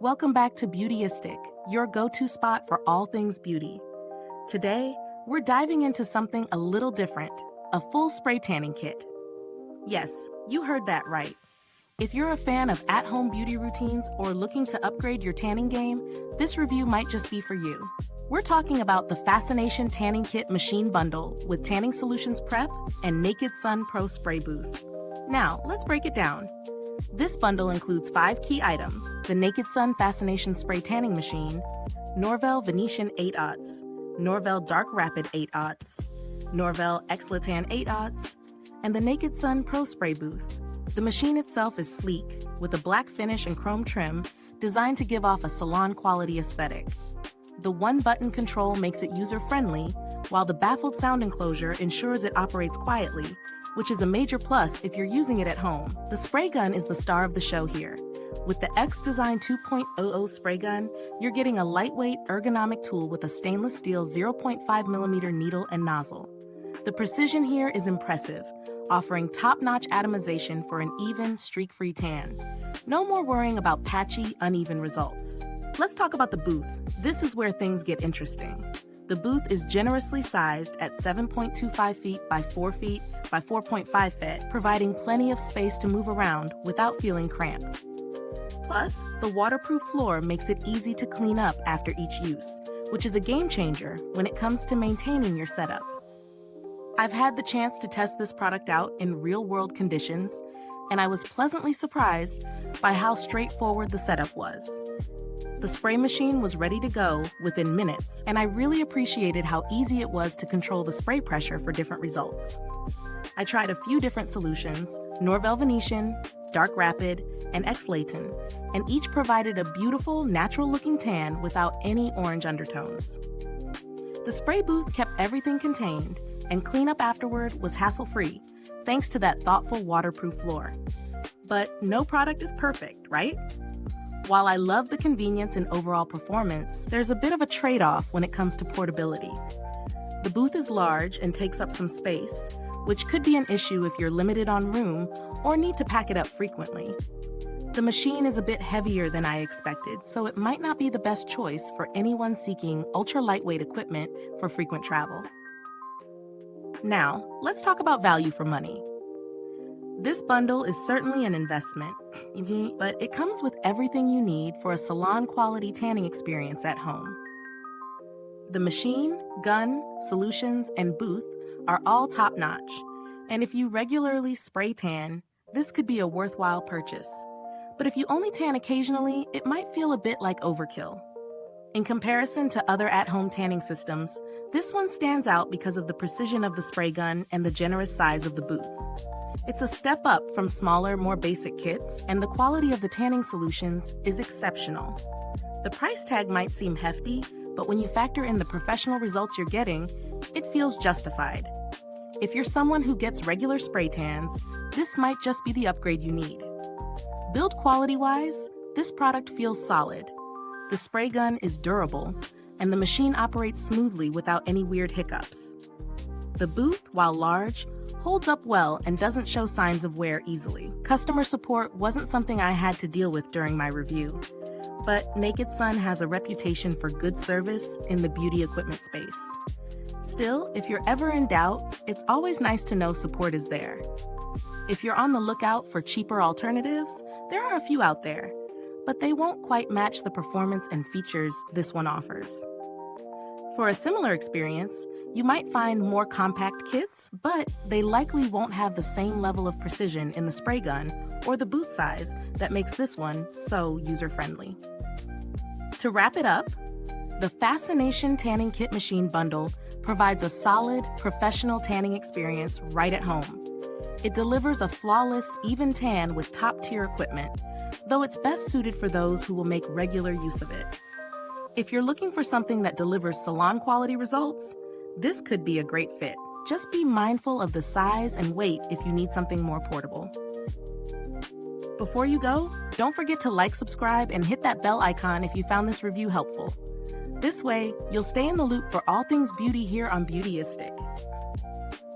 Welcome back to Beautyistic, your go-to spot for all things beauty. Today, we're diving into something a little different, a full spray tanning kit. Yes, you heard that right. If you're a fan of at-home beauty routines or looking to upgrade your tanning game, this review might just be for you. We're talking about the Fascination Tanning Kit Machine Bundle with Tanning Solutions Prep and Naked Sun Pro Spray Booth. Now, let's break it down. This bundle includes 5 key items: the Naked Sun Fascination Spray Tanning Machine, Norvell Venetian 8/0, Norvell Dark Rapid 8/0, Norvell XLATan 8/0, and the Naked Sun Pro Spray Booth. The machine itself is sleek, with a black finish and chrome trim designed to give off a salon-quality aesthetic. The one-button control makes it user-friendly, while the baffled sound enclosure ensures it operates quietly, which is a major plus if you're using it at home. The spray gun is the star of the show here. With the X-Design 2.00 spray gun, you're getting a lightweight, ergonomic tool with a stainless steel 0.5mm needle and nozzle. The precision here is impressive, offering top-notch atomization for an even, streak-free tan. No more worrying about patchy, uneven results. Let's talk about the booth. This is where things get interesting. The booth is generously sized at 7.25 feet by 4 feet by 4.5 feet, providing plenty of space to move around without feeling cramped. Plus, the waterproof floor makes it easy to clean up after each use, which is a game changer when it comes to maintaining your setup. I've had the chance to test this product out in real-world conditions, and I was pleasantly surprised by how straightforward the setup was. The spray machine was ready to go within minutes, and I really appreciated how easy it was to control the spray pressure for different results. I tried a few different solutions: Norvell Venetian, Dark Rapid, and XLATan, and each provided a beautiful, natural-looking tan without any orange undertones. The spray booth kept everything contained, and cleanup afterward was hassle-free, thanks to that thoughtful waterproof floor. But no product is perfect, right? While I love the convenience and overall performance, there's a bit of a trade-off when it comes to portability. The booth is large and takes up some space, which could be an issue if you're limited on room or need to pack it up frequently. The machine is a bit heavier than I expected, so it might not be the best choice for anyone seeking ultra-lightweight equipment for frequent travel. Now, let's talk about value for money. This bundle is certainly an investment, but it comes with everything you need for a salon-quality tanning experience at home. The machine, gun, solutions, and booth are all top-notch, and if you regularly spray tan, this could be a worthwhile purchase. But if you only tan occasionally, it might feel a bit like overkill. In comparison to other at-home tanning systems, this one stands out because of the precision of the spray gun and the generous size of the booth. It's a step up from smaller, more basic kits, and the quality of the tanning solutions is exceptional. The price tag might seem hefty, but when you factor in the professional results you're getting, it feels justified. If you're someone who gets regular spray tans, this might just be the upgrade you need. Build quality-wise, this product feels solid. The spray gun is durable, and the machine operates smoothly without any weird hiccups. The booth, while large, holds up well and doesn't show signs of wear easily. Customer support wasn't something I had to deal with during my review, but Naked Sun has a reputation for good service in the beauty equipment space. Still, if you're ever in doubt, it's always nice to know support is there. If you're on the lookout for cheaper alternatives, there are a few out there, but they won't quite match the performance and features this one offers. For a similar experience, you might find more compact kits, but they likely won't have the same level of precision in the spray gun or the booth size that makes this one so user-friendly. To wrap it up, the Fascination Tanning Kit Machine Bundle provides a solid, professional tanning experience right at home. It delivers a flawless, even tan with top-tier equipment, though it's best suited for those who will make regular use of it. If you're looking for something that delivers salon-quality results, this could be a great fit. Just be mindful of the size and weight if you need something more portable. Before you go, don't forget to like, subscribe, and hit that bell icon if you found this review helpful. This way, you'll stay in the loop for all things beauty here on Beautyistic.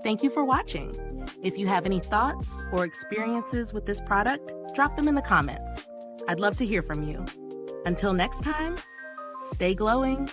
Thank you for watching. If you have any thoughts or experiences with this product, drop them in the comments. I'd love to hear from you. Until next time, stay glowing